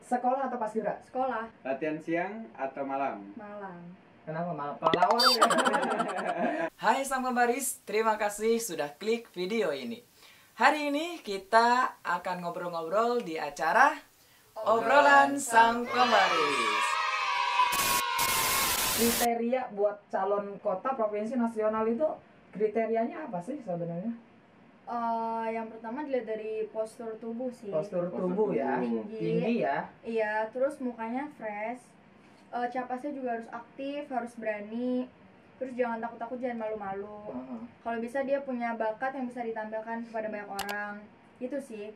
Sekolah atau paskibra? Sekolah. Latihan siang atau malam? Malam. Kenapa malah pahlawan ya? Hai Sang Pembaris, terima kasih sudah klik video ini. Hari ini kita akan ngobrol-ngobrol di acara Obrolan Sang Pembaris. Kriteria buat calon kota, provinsi, nasional itu kriterianya apa sih sebenarnya? Yang pertama dilihat dari postur tubuh sih. Postur tubuh ya, tinggi ya. Iya, terus mukanya fresh. Capasnya juga harus aktif, harus berani. Terus jangan takut-takut, jangan malu-malu. Kalau bisa dia punya bakat yang bisa ditampilkan kepada banyak orang. Itu sih.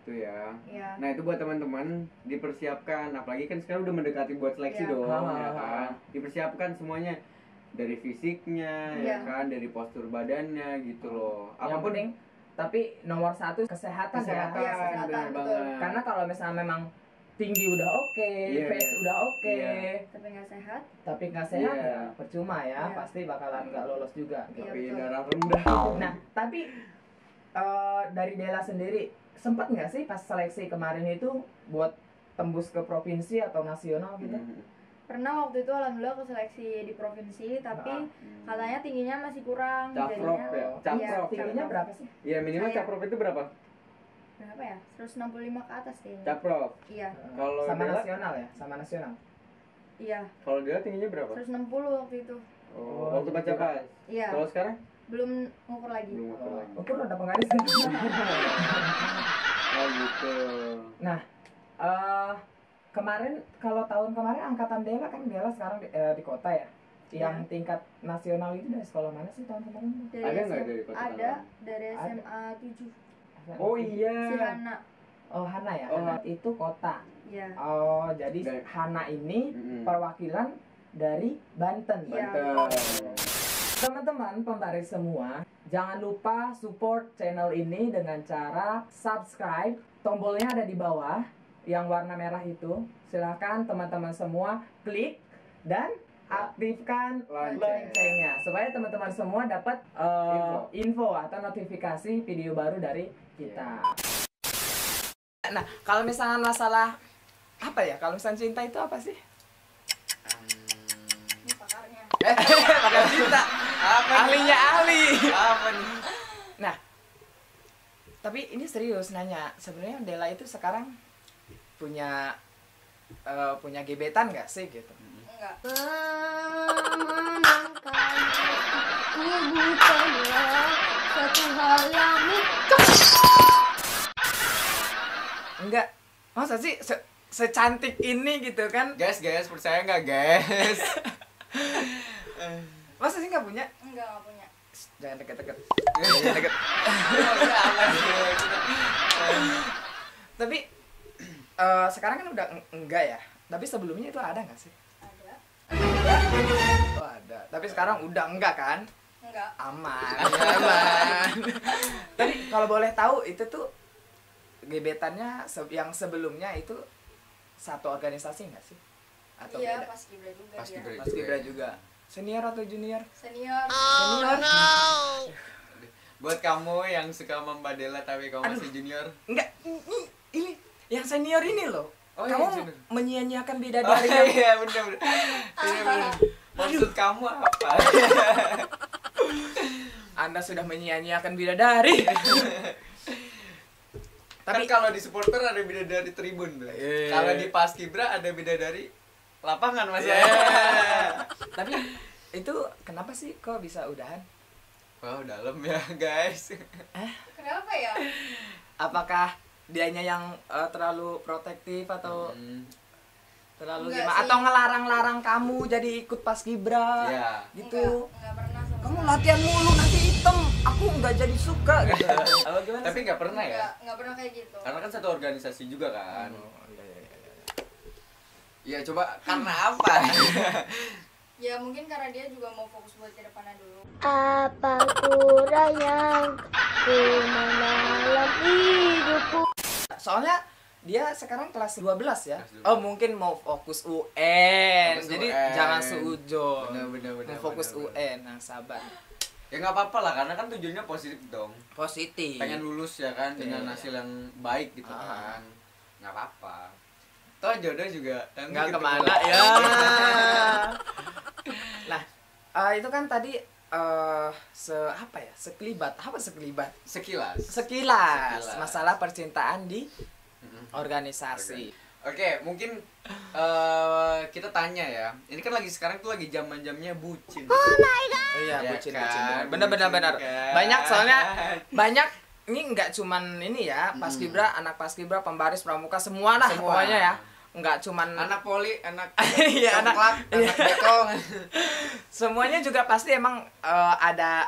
Itu ya. Iya. Nah itu buat teman-teman dipersiapkan, apalagi kan sekarang udah mendekati buat seleksi Iya. dong, ya kan. Dipersiapkan semuanya dari fisiknya, ya Iya. kan, dari postur badannya gitu loh. Yang Apapun penting, tapi nomor satu kesehatan, kesehatan, Iya, kesehatan, bener betul. banget. Karena kalau misalnya memang tinggi udah oke, Iya. face udah oke, Iya. Tapi nggak sehat. tapi nggak sehat Iya. ya percuma ya, Iya. pasti bakalan nggak lolos juga. Iya, Tapi betul. darah rendah. Nah, tapi dari Dela sendiri sempat nggak sih pas seleksi kemarin itu buat tembus ke provinsi atau nasional gitu? Pernah waktu itu alhamdulillah ke seleksi di provinsi, tapi katanya tingginya masih kurang. Caprop jadinya- ya? Iya, Caprop. Tingginya berapa sih? Iya minimal Saya- caprop itu berapa? berapa ya? 165 ke atas kayaknya. Caprop. Iya. Kalau Sama Dela? nasional ya, sama nasional. Iya, Kalau dia tingginya berapa? 160 waktu itu. Oh, waktu baca pas. Iya. Kalau sekarang? Belum ngukur lagi. Belum apa lagi. Ukur ada penggaris. Oh gitu. Nah, kemarin kalau tahun kemarin angkatan Dela kan Dela sekarang di kota ya. Yang tingkat nasional itu dari sekolah mana sih tahun kemarin? Dari Ada nggak dari kota Ada Tangerang? dari Ada. SMA 7. Oh iya. Si Hana. Oh, Hana ya. Oh. Hana itu kota. Iya. Oh, jadi Dan- Hana ini Mm-mm. perwakilan dari Banten. Iya. Banten. Teman-teman pembaris semua, jangan lupa support channel ini dengan cara subscribe. Tombolnya ada di bawah yang warna merah itu. Silahkan teman-teman semua klik dan aktifkan Lonceng. loncengnya supaya teman-teman semua dapat info atau notifikasi video baru dari kita. Nah, kalau misalnya masalah apa ya? Kalau misalnya cinta itu apa sih? Ini pakarnya. Pakar cinta. Ahlinya ahli. Apa nih? Nah, tapi ini serius nanya. Sebenarnya Dela itu sekarang punya gebetan nggak sih gitu? Enggak. Enggak. Masa sih secantik ini gitu kan? Guys, percaya nggak guys? Masa sih nggak punya? Enggak punya. Jangan deket-deket. Jangan deket. Tapi sekarang kan udah enggak ya. Tapi sebelumnya itu ada nggak sih? Ada. Oh ada. Tapi sekarang udah enggak kan? Enggak. Aman. Aman. Tapi kalau boleh tahu itu tuh gebetannya yang sebelumnya itu satu organisasi nggak sih? Atau Iya, beda? pas Kibra juga Pas dia. Kibra. Mas Gibra juga. Senior atau junior? Senior. Senior. Buat kamu yang suka sama Mbak Dela tapi kamu masih junior. Enggak. Ini yang senior ini loh. Oh, kamu yang senior. menyia-nyiakan Oh bidadari. iya bener. Maksud kamu apa? Anda sudah menyia-nyiakan bidadari. Tapi Tapi kalau di supporter ada bidadari tribun tuh. Iya. Kalau di Paskibra ada bidadari lapangan Mas. tapi itu kenapa sih kok bisa udahan? Wow, dalam ya, guys. Kenapa ya? Apakah dianya yang terlalu protektif atau terlalu Enggak gimana? sih. Atau ngelarang-larang kamu jadi ikut paskibra Iya. gitu? Enggak pernah sama Kamu sekali. latihan mulu nanti hitam, aku nggak jadi suka gitu. Kalau gimana? Tapi nggak pernah ya. Enggak pernah kayak gitu. Karena kan satu organisasi juga kan. Oh, iya, iya, iya. Ya coba karena apa? Ya mungkin karena dia juga mau fokus buat ke depannya dulu. Apa kurang yang ku dalam hidupku? Soalnya dia sekarang kelas 12 ya. Kelas 12. Oh, mungkin mau fokus UN. Fokus Jadi UN. jangan seujon. Bener. Mau fokus bener. UN. Nah, sabar. Ya nggak apa-apa lah karena kan tujuannya positif dong. Positif. Pengen lulus ya kan dengan Iya. hasil yang baik gitu Ah. kan. Nggak apa-apa. toh jodoh juga nggak gitu. kemana ya. Nah, itu kan tadi apa ya, sekelibat sekilas masalah percintaan di organisasi. Oke, mungkin kita tanya ya. Ini kan sekarang tuh lagi zaman-zamannya bucin. Iya, Ya bucin. kan? Benar. Kan? Banyak soalnya banyak ini nggak cuman ini ya, paskibra, anak paskibra, pembaris, pramuka, semua lah Semua. pokoknya ya. Nggak cuman Anak poli, anak Iya, coklat, anak bekol. semuanya juga pasti emang ada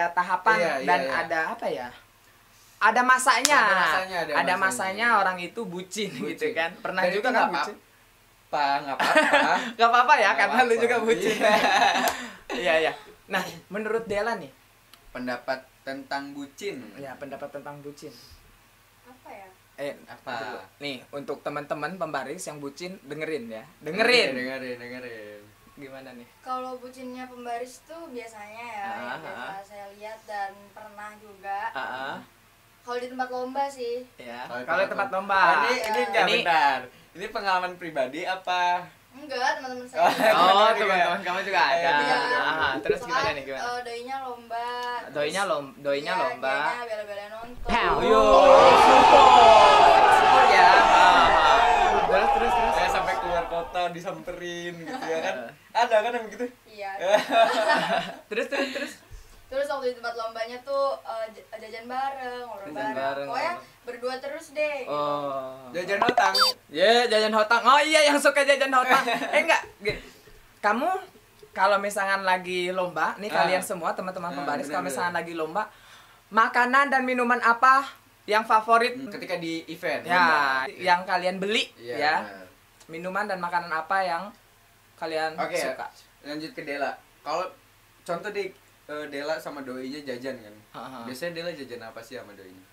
tahapan Iya, dan iya. ada apa ya? Ada masanya. Ada masanya. masanya orang itu bucin gitu kan. Pernah Dan juga itu kan nggak bucin? nggak apa-apa. Gak apa-apa ya, Nggak karena lu apa-apa. juga bucin. Iya. Iya. Nah, menurut Dela nih, Pendapat tentang bucin. ya pendapat tentang bucin. Apa ya? Apa? Nih, untuk teman-teman pembaris yang bucin, dengerin ya. Dengerin. Gimana nih? Kalau bucinnya pembaris tuh biasanya ya, yang biasa saya lihat dan pernah juga. Kalau di tempat lomba sih. Ya. Kalau Kalau tempat lomba. Ini enggak Ini- benar. Ini pengalaman pribadi apa? Enggak, teman-teman saya. Oh, Benar juga. teman-teman kamu juga ada. Iya. Terus gimana Misalkan, nih, gimana? doinya lomba. Doinya Iya, lomba. dianya bela-bela nonton. Yo, support ya. Terus. Saya sampai keluar kota disamperin gitu ya kan. Ada kan yang begitu? Iya. Terus. Terus waktu di tempat lombanya tuh jajan bareng, ngobrol Jajan bareng. bareng, Pokoknya ngobrol. berdua terus deh. Gitu. Oh. Jajan hotang. Ya, jajan hotang. Oh iya, yang suka jajan hotang. Enggak. Kamu kalau misalkan lagi lomba, nih kalian semua teman-teman pembaris, kalau misalkan lagi lomba, makanan dan minuman apa yang favorit Ketika di event ya, lomba. yang kalian beli Iya, ya? benar. Minuman dan makanan apa yang kalian Oke, suka? lanjut ke Dela. Kalau contoh deh, Dela sama doinya jajan kan. Biasanya Dela jajan apa sih sama doinya?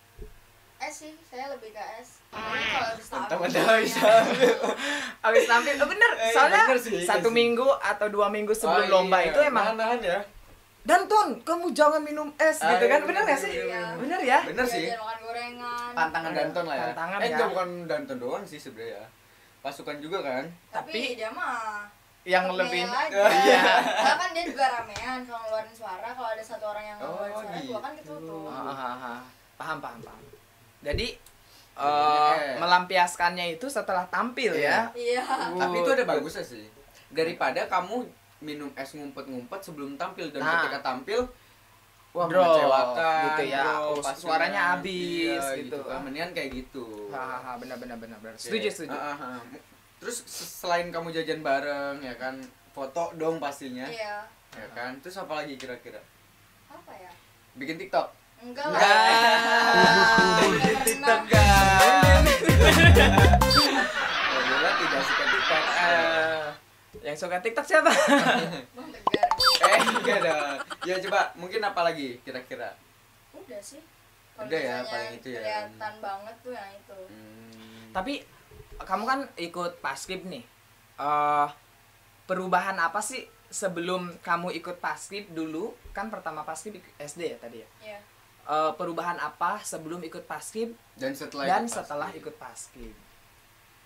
Es sih, saya lebih ke es. Karena kalau habis Mantap, tampil. Abis tampil, bener, Iya, soalnya bener sih, iya 1 sih. minggu atau 2 minggu sebelum Oh, lomba iya. itu emang nahan ya. Danton, kamu jangan minum es gitu Iya, kan, bener gak sih? Iya. Bener ya? Bener sih. Jajan makan gorengan. Pantangan Danton lah ya. Pantangan ya. Enggak, bukan Danton doang sih sebenarnya. Pasukan juga kan. Tapi dia mah Yang tetep lebih ngeyel aja. Iya. Karena kan dia juga ramean kalau ngeluarin suara, kalau ada satu orang yang ngeluarin Oh, suara, gitu. gua kan ditutup. Paham. Jadi Sebenarnya, melampiaskannya itu setelah tampil ya. Iya. Tapi itu ada bagusnya sih. Daripada kamu minum es ngumpet-ngumpet sebelum tampil dan Nah. ketika tampil wah Drop, mengecewakan gitu ya. pas Suaranya nanti, habis ya, gitu. kan. Mendingan kayak gitu. Benar. Oke. Setuju. Terus selain kamu jajan bareng ya kan, foto dong pastinya. Iya. Ya kan? Terus apa lagi kira-kira? Apa ya? Bikin TikTok. Enggak Nah. lah. Bikin Nggak TikTok pernah. kan. Bella tidak suka TikTok. Yang suka TikTok siapa? Bang Tegar. Enggak dong. Ya coba, mungkin apa lagi kira-kira? Udah sih. Kalau Udah ya, misalnya paling itu ya. Kelihatan banget tuh yang itu. Tapi kamu kan ikut paskib nih. Perubahan apa sih sebelum kamu ikut paskib dulu? Kan pertama paskib SD ya tadi ya. Iya. Perubahan apa sebelum ikut paskib Dan setelah dan itu setelah pasti. ikut paskib?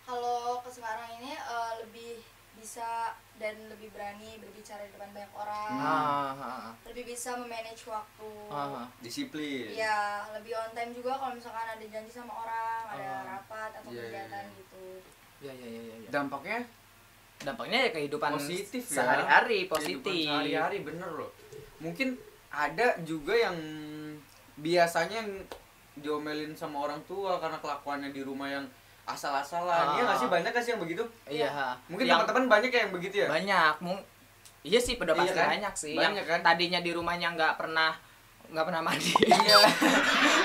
Kalau ke sekarang ini lebih bisa dan lebih berani berbicara di depan banyak orang. Lebih bisa memanage waktu. Disiplin. Iya, lebih on time juga kalau misalkan ada janji sama orang, ada rapat atau Iya, kegiatan iya. gitu. Ya. Dampaknya Dampaknya ya kehidupan positif ya. sehari-hari Kehidupan positif. sehari-hari bener loh. Mungkin ada juga yang biasanya yang diomelin sama orang tua karena kelakuannya di rumah yang asal-asalan. Iya nggak sih, banyak nggak sih yang begitu? Iya. Mungkin Yang teman-teman banyak yang begitu ya. banyak. Iya sih, udah Iya pasti kan? banyak sih. Banyak Yang kan? tadinya di rumahnya nggak pernah mandi. Iya.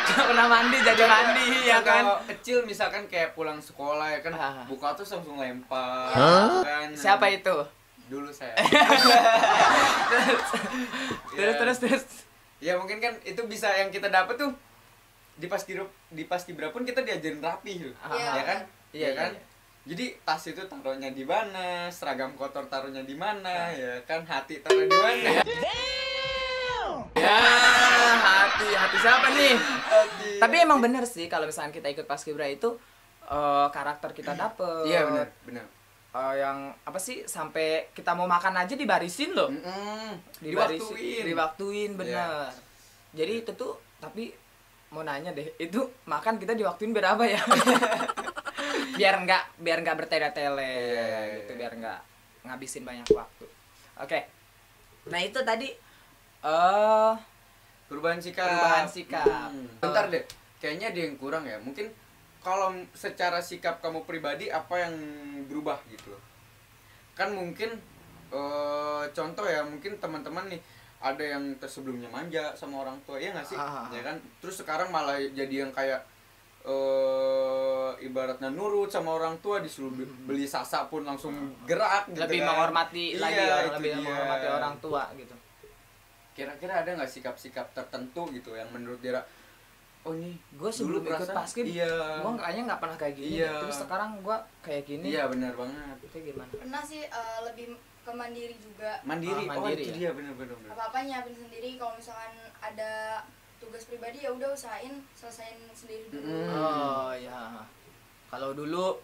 Nggak pernah mandi, jadi mandi ya kan. Contoh kecil misalkan kayak pulang sekolah ya kan, Ah. buka terus langsung lempar. Hah? Kan. Siapa itu? Dulu saya. Terus. Ya mungkin kan itu bisa yang kita dapat tuh di paskibra pun kita diajarin rapi tuh. Iya. Ya kan? Iya, Ya kan? iya. Jadi tas itu taruhnya di mana, seragam kotor taruhnya di mana, ya kan, hati taruh di mana. Ya, hati siapa nih? Hati. Tapi emang bener sih kalau misalnya kita ikut paskibra itu karakter kita dapet. Iya benar. Yang apa sih, sampai kita mau makan aja dibarisin loh. Diwaktuin bener. Jadi itu tuh, tapi mau nanya deh, itu makan kita diwaktuin berapa ya? biar nggak bertele-tele gitu, biar nggak ngabisin banyak waktu. Oke. Nah itu tadi Perubahan sikap. Bentar deh, kayaknya ada yang kurang ya. Mungkin kalau secara sikap kamu pribadi apa yang berubah gitu? Kan mungkin contoh ya, mungkin teman-teman nih ada yang sebelumnya manja sama orang tua, ya nggak sih? Ya kan. Terus sekarang malah jadi yang kayak ibaratnya nurut sama orang tua, disuruh beli sasa pun langsung gerak gitu. Lebih kan. menghormati lagi, lebih menghormati orang tua gitu. Kira-kira ada nggak sikap-sikap tertentu gitu yang menurut dia, oh nih gue sebelum ikut paskib, gue kayaknya nggak pernah kayak gini, terus sekarang gue kayak gini. Iya benar banget. Itu gimana? Pernah sih, lebih ke mandiri juga. Mandiri itu ya? dia benar. Apa-apa nyiapin sendiri. Kalau misalkan ada tugas pribadi ya udah usahain selesain sendiri dulu. Oh ya. Kalau dulu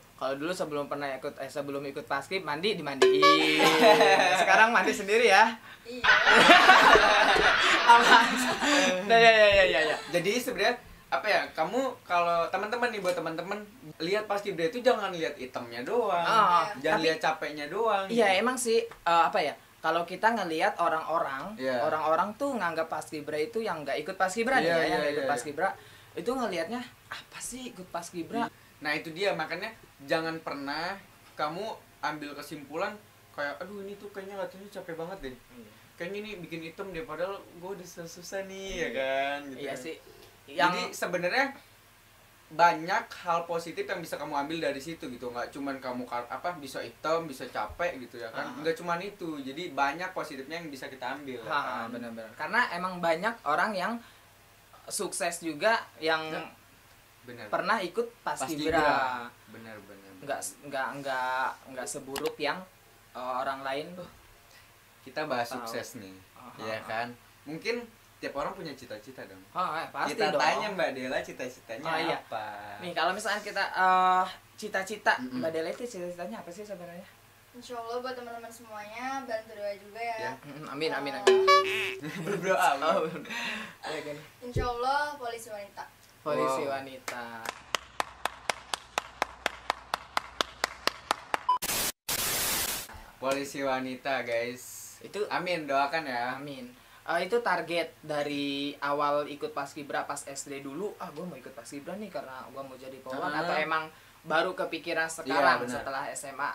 sebelum ikut paskib mandi dimandiin. Sekarang mandi sendiri ya. Iya. Ya. Jadi sebenarnya apa ya, kamu kalau teman-teman nih, buat teman-teman lihat paskibra itu jangan lihat itemnya doang, jangan lihat capeknya doang. Iya emang sih, apa ya, kalau kita ngelihat orang-orang tuh nganggap paskibra itu yang nggak ikut paskibra yang nggak ikut paskibra itu ngelihatnya apa sih ikut paskibra. Nah itu dia, makanya jangan pernah kamu ambil kesimpulan kayak aduh ini tuh kayaknya latihannya capek banget deh, kayaknya ini bikin item deh, padahal gue udah susah nih ya kan gitu. Iya sih. Jadi sebenarnya banyak hal positif yang bisa kamu ambil dari situ gitu, nggak cuman kamu bisa item, bisa capek gitu ya kan, nggak cuman itu, jadi banyak positifnya yang bisa kita ambil. Kan? Benar-benar, karena emang banyak orang yang sukses juga yang pernah ikut paskibra. Benar. Nggak seburuk yang orang lain. Kita bahas sukses nih, ya kan? Mungkin tiap orang punya cita-cita dong. Pasti kita dong. Tanya Mbak Dela cita-citanya apa? Nih kalau misalnya kita cita-cita, Mbak Dela itu cita-citanya apa sih sebenarnya? Insya Allah buat teman-teman semuanya bantu doa juga ya. Amin. Berdoa. Insya Allah polisi wanita. Polisi wanita. Polisi wanita guys. Itu amin, doakan ya. Amin. Itu target dari awal ikut paskibra pas SD dulu. Gue mau ikut paskibra nih karena gue mau jadi polwan, atau emang baru kepikiran sekarang setelah SMA?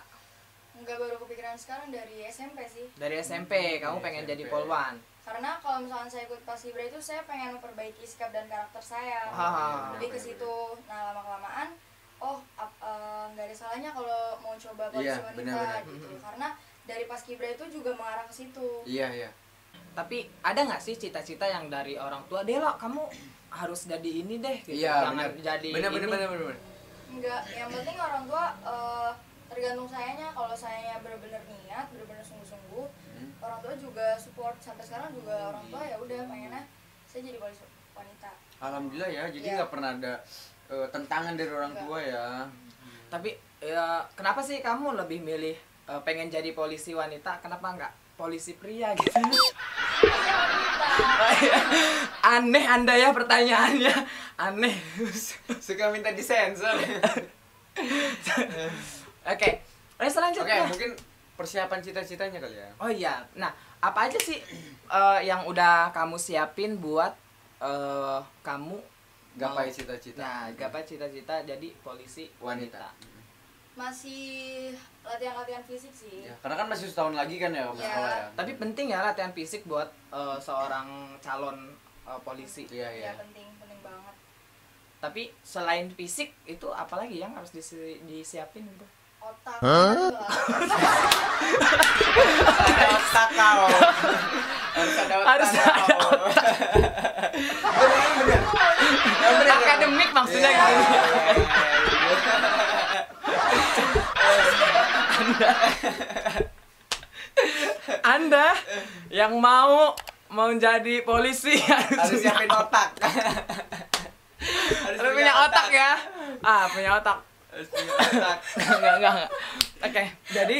Enggak, baru kepikiran sekarang, dari SMP sih. Dari SMP kamu pengen jadi polwan? Karena kalau misalkan saya ikut paskibra itu saya pengen memperbaiki sikap dan karakter saya. Lebih ke situ. Nah lama-kelamaan nggak ada salahnya kalau mau coba polisi wanita gitu. Karena dari paskibra itu juga mengarah ke situ. Iya. Tapi ada nggak sih cita-cita yang dari orang tua, Dela kamu harus jadi ini deh gitu. Iya, jangan jadi bener. Enggak, yang penting orang tua tergantung sayanya. Kalau sayanya benar-benar niat, benar-benar sungguh-sungguh, orang tua juga support. Sampai sekarang juga orang tua ya udah pengennya saya jadi polisi wanita. Alhamdulillah ya, jadi nggak pernah ada tentangan dari orang tua ya. Tapi ya kenapa sih kamu lebih milih pengen jadi polisi wanita, kenapa nggak polisi pria gitu? Aneh Anda ya pertanyaannya, aneh. Suka minta disensor. Oke, selanjutnya. Oke, mungkin persiapan cita-citanya kali ya. Oh iya, nah apa aja sih yang udah kamu siapin buat kamu gapai cita-cita? Nah, gapai cita-cita jadi polisi wanita. Masih latihan fisik sih. Ya, karena kan masih setahun lagi kan ya kamu sekolah ya. Tapi penting ya latihan fisik buat seorang calon polisi. Iya. Penting banget. Tapi selain fisik itu apalagi yang harus disiapin gitu? Otak. Otak kau. Harus ada otak. Bener. Akademik maksudnya gitu. Anda yang mau jadi polisi harus siapin otak. harus punya otak ya. Punya otak. Harus punya otak. Enggak. Oke, jadi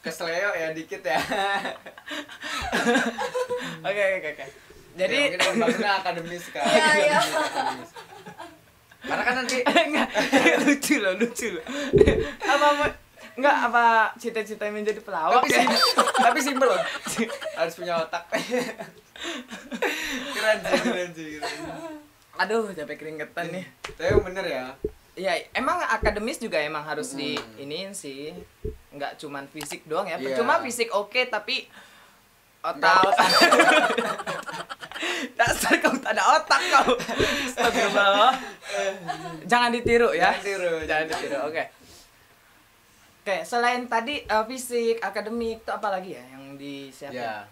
Kesleo ya dikit ya. Oke. Jadi ya, mungkin bangunnya akademis kan. Iya. Akademis. Karena kan nanti enggak lucu loh. Apa cita-cita menjadi pelawak ya? tapi simpel loh. Harus punya otak. Keren sih. Aduh, capek keringetan nih. Tapi bener ya. Ya, emang akademis juga emang harus di iniin sih. Enggak cuman fisik doang ya. Iya. Cuma fisik oke, tapi otak. Dasar kau tak ada otak kau. Astagfirullah. Jangan ditiru ya. Jangan ditiru. Oke, selain tadi fisik, akademik, itu apa lagi ya yang disiapin? Ya.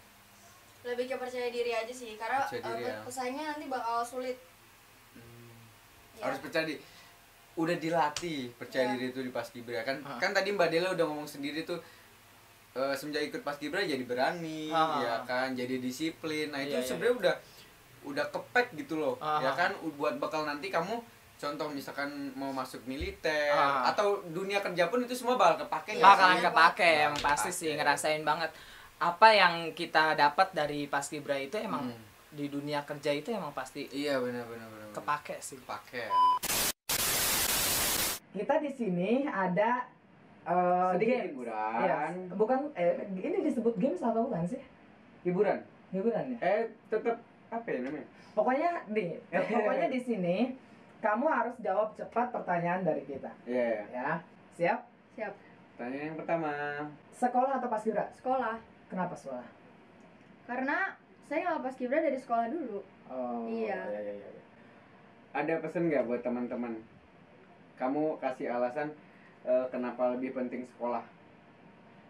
Lebih ke percaya diri aja sih, karena Percaya diri, ya. pesaingnya nanti bakal sulit. Ya. Harus percaya diri. Udah dilatih percaya diri itu di Paskibra kan. Kan tadi Mbak Dela udah ngomong sendiri tuh, semenjak ikut Paskibra jadi berani, ya kan, jadi disiplin. Nah, itu sebenarnya udah kepek gitu loh. Ya kan, buat bakal nanti kamu contoh misalkan mau masuk militer atau dunia kerja pun itu semua bakal kepake. Bakalan kepake, emang pasti sih, ngerasain banget. Apa yang kita dapat dari Paskibra itu emang di dunia kerja itu emang pasti Iya, benar. kepake sih. Kepake. Kita di sini ada Sedikit games. hiburan. Iya, bukan ini disebut games atau bukan sih? Hiburan. Hiburan ya? Tetap apa ya namanya? Pokoknya di sini kamu harus jawab cepat pertanyaan dari kita. Iya. Ya. Siap? Siap. Pertanyaan yang pertama. Sekolah atau Paskibra? Sekolah. Kenapa sekolah? Karena saya nggak Paskibra dari sekolah dulu. Oh. Iya. Iya. Ada pesan nggak buat teman-teman? Kamu kasih alasan kenapa lebih penting sekolah?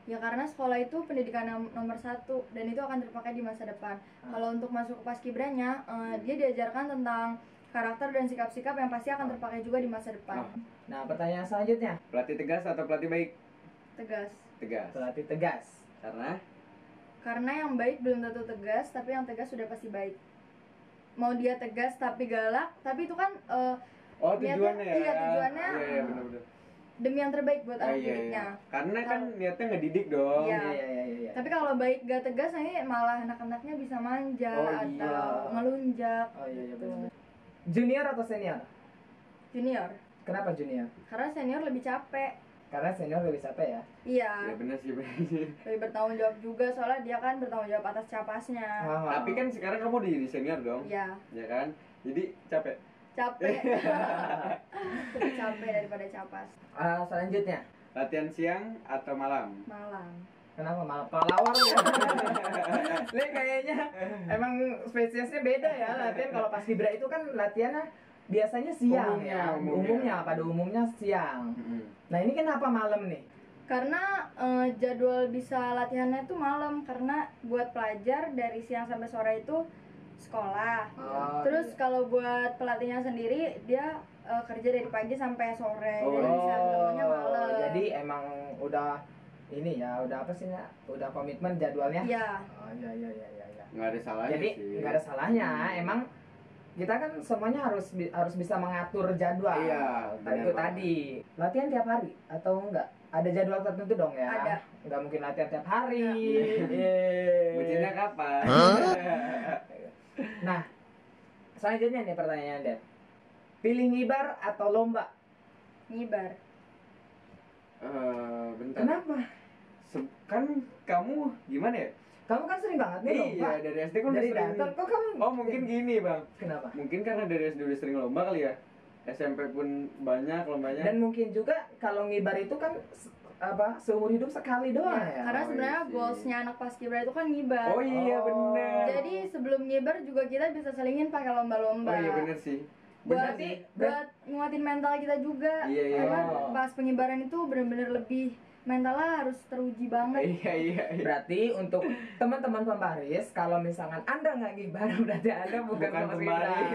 Ya karena sekolah itu pendidikan nomor satu dan itu akan terpakai di masa depan. Kalau untuk masuk ke Paskibranya, dia diajarkan tentang karakter dan sikap-sikap yang pasti akan terpakai juga di masa depan. Nah, pertanyaan selanjutnya. Pelatih tegas atau pelatih baik? Tegas. Tegas. Pelatih tegas. Karena yang baik belum tentu tegas, tapi yang tegas sudah pasti baik. Mau dia tegas tapi galak, tapi itu kan Tujuannya ya? Iya, tujuannya Iya, benar-benar. demi yang terbaik buat anak didiknya. Karena kan niatnya ngedidik dong. Iya. Tapi kalau baik gak tegas, nanti malah anak-anaknya bisa manja atau ngelunjak. Oh iya, benar. Junior atau senior? Junior. Kenapa junior? Karena senior lebih capek. Karena senior lebih capek ya? Iya. Ya benar sih. Lebih bertanggung jawab juga, soalnya dia kan bertanggung jawab atas capasnya. Tapi kan sekarang kamu di senior dong. Iya. Ya kan? Jadi capek. Lebih capek daripada capas. Selanjutnya. Latihan siang atau malam? Malam. Kenapa malam? Kelawar ya? Ini kayaknya emang spesiesnya beda ya latihan. Kalau Paskibra itu kan latihannya biasanya siang umumnya. pada umumnya siang. Nah ini kenapa malam nih? Karena jadwal bisa latihannya tuh malam, karena buat pelajar dari siang sampai sore itu sekolah. Terus kalau buat pelatihnya sendiri dia kerja dari pagi sampai sore, jadi bisa ketemunya malam. Jadi emang udah ini ya, udah apa sih ya? Udah komitmen jadwalnya? Iya. Oh iya. Nggak ada salahnya Jadi sih. nggak ada salahnya, emang kita kan semuanya harus bisa mengatur jadwal. Iya, Itu tadi. Latihan tiap hari atau enggak? Ada jadwal tertentu dong ya? Ada. Enggak mungkin latihan tiap hari. Bucinnya kapan? Nah, selanjutnya nih pertanyaan Dan. Pilih ngibar atau lomba? Ngibar. Bentar. Kenapa? Kan kamu gimana ya? Kamu kan sering banget nih lomba. Iya, dari SD kan udah Dari sering. datang, kok kamu? Oh, mungkin gini, Bang. Kenapa? Mungkin karena dari SD udah sering lomba kali ya. SMP pun banyak lombanya. Dan mungkin juga kalau ngibar itu kan seumur hidup sekali doang ya. Karena sebenarnya iya sih. goalsnya anak Paskibra itu kan ngibar. Oh iya, bener. Jadi sebelum ngibar juga kita bisa selingin pakai lomba-lomba. Oh iya, bener sih. Buat Bener sih. buat nguatin mental kita juga. Iya. Karena pas pengibaran itu benar-benar lebih mentalnya harus teruji banget. Iya. Berarti untuk teman-teman pembaris, kalau misalkan Anda nggak ngibar, berarti Anda bukan pembaris.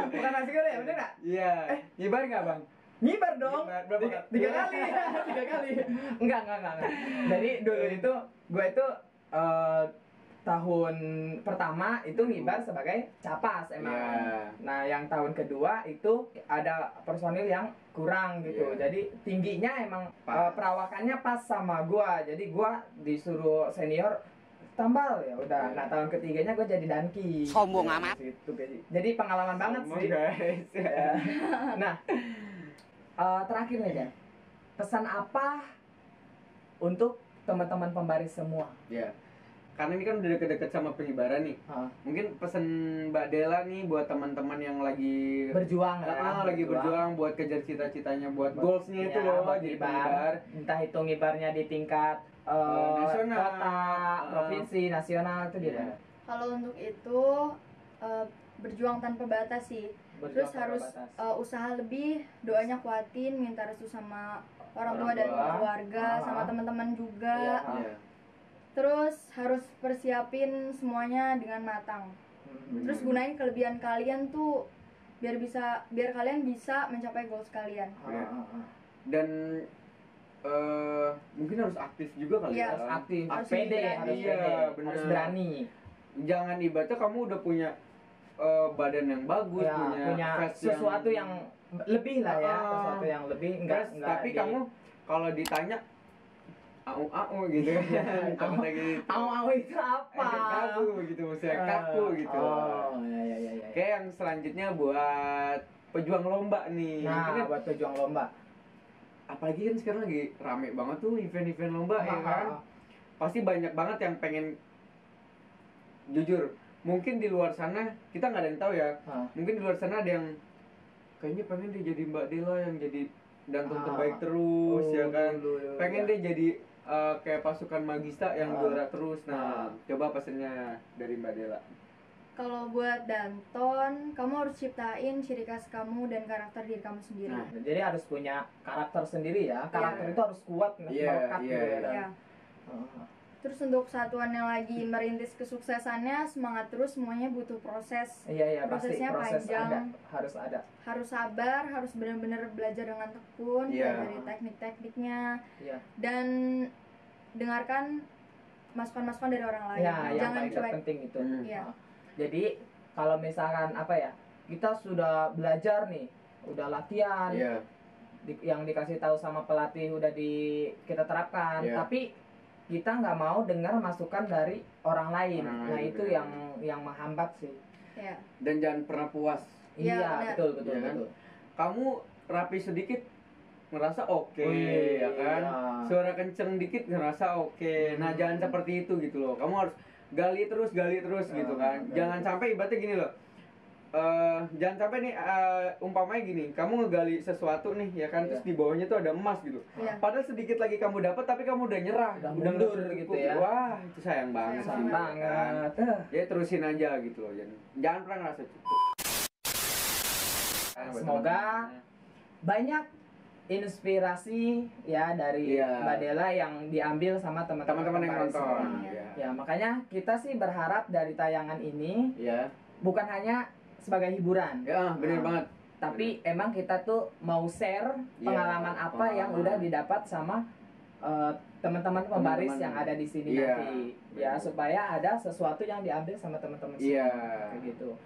Bukan Paskibra ya, bener nggak? Iya. Ngibar nggak, Bang? Ngibar dong. Ngibar, berapa kali? Tiga kali. Enggak. Jadi dulu itu gue itu tahun pertama itu ngibar sebagai capas emang. Nah, yang tahun kedua itu ada personil yang kurang gitu. Jadi tingginya emang perawakannya pas sama gua. Jadi gua disuruh senior tambal ya udah. Nah, tahun ketiganya gua jadi danki. Sombong amat. Gitu. Jadi pengalaman banget sih. Guys. Nah, terakhir nih Dan. Pesan apa untuk teman-teman pembaris semua? Ya. Karena ini kan udah deket-deket sama pengibaran nih. Mungkin pesan Mbak Dela nih buat teman-teman yang lagi berjuang ya. Lagi berjuang buat kejar cita-citanya, buat goalsnya itu loh jadi pengibar. Entah itu ngibarnya di tingkat nasional, kota, provinsi, nasional itu dia. Kalau untuk itu berjuang tanpa batas sih. Terus harus usaha lebih, doanya kuatin, minta restu sama orang tua dan keluarga, sama teman-teman juga. Terus harus persiapin semuanya dengan matang. Terus gunain kelebihan kalian tuh biar kalian bisa mencapai goals kalian. Dan mungkin harus aktif juga kali ya. Harus aktif, harus pede, harus berani. Jangan ibaratnya kamu udah punya badan yang bagus, punya sesuatu yang lebih lah ya, sesuatu yang lebih enggak tapi kamu kalau ditanya au gitu kan. Au itu apa? Kaku gitu maksudnya, kaku gitu. Ya. Kayak yang selanjutnya buat pejuang lomba nih. Nah, buat pejuang lomba. Apalagi kan sekarang lagi rame banget tuh event-event lomba ya kan. Pasti banyak banget yang pengen, jujur, mungkin di luar sana kita nggak ada yang tahu ya. Mungkin di luar sana ada yang kayaknya pengen dia jadi Mbak Dela yang jadi danton terbaik terus ya kan. Pengen dia jadi kayak pasukan Magista yang juara terus. Nah, coba pesennya dari Mbak Dela. Kalau buat danton, kamu harus ciptain ciri khas kamu dan karakter diri kamu sendiri. Nah, jadi harus punya karakter sendiri ya. Karakter itu harus kuat, melekat gitu ya. Terus untuk satuan yang lagi merintis kesuksesannya, semangat terus, semuanya butuh proses. Prosesnya pasti panjang, harus ada. Harus sabar, harus benar-benar belajar dengan tekun, dari teknik-tekniknya, dan dengarkan masukan-masukan dari orang lain. Jangan cuek. Penting itu. Jadi kalau misalkan kita sudah belajar nih, udah latihan, yang dikasih tahu sama pelatih udah kita terapkan, tapi kita nggak mau dengar masukan dari orang lain. Nah itu yang menghambat sih. Dan jangan pernah puas. Betul. Kamu rapi sedikit ngerasa oke, ya kan. Suara kenceng dikit ngerasa oke. Nah jangan seperti itu gitu loh. Kamu harus gali terus gitu kan. Jangan sampai ibaratnya gini loh. Jangan sampai nih umpamanya gini, kamu ngegali sesuatu nih ya kan, terus di bawahnya tuh ada emas gitu. Padahal sedikit lagi kamu dapat tapi kamu udah nyerah, udah mundur gitu ya. Wah, itu sayang banget sih. Banget. Ya terusin aja gitu loh. Jangan pernah ngerasa cukup. Semoga banyak inspirasi ya dari Mbak Dela yang diambil sama teman-teman yang nonton. Ya, makanya kita sih berharap dari tayangan ini bukan hanya sebagai hiburan. Bener banget. Tapi emang kita tuh mau share pengalaman apa yang udah didapat sama teman-teman pembaris yang ada di sini nanti. Ya, supaya ada sesuatu yang diambil sama teman-teman semua. Kayak gitu.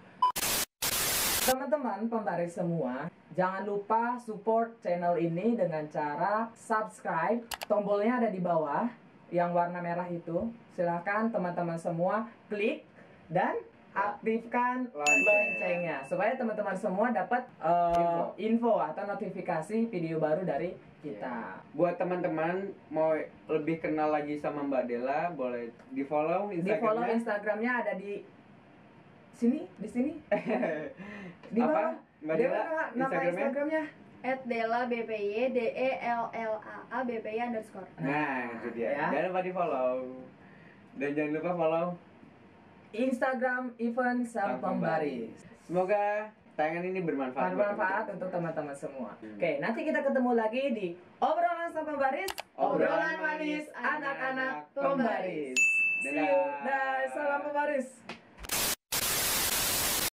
Teman-teman pembaris semua, jangan lupa support channel ini dengan cara subscribe. Tombolnya ada di bawah yang warna merah itu. Silahkan teman-teman semua klik dan aktifkan loncengnya supaya teman-teman semua dapat info atau notifikasi video baru dari kita. Buat teman-teman mau lebih kenal lagi sama Mbak Dela, boleh di follow Instagramnya. Di follow Instagramnya ada di sini. Di bawah. Mbak Dela nama Instagramnya @dela_bpy DELLAA_BPY_. Nah, itu dia. Jangan lupa di follow. Dan jangan lupa follow Instagram Event Sang Pembaris. Semoga tayangan ini bermanfaat untuk teman-teman semua. Oke, nanti kita ketemu lagi di Obrolan Sang Pembaris, obrolan manis anak-anak pembaris. See you. Salam pembaris.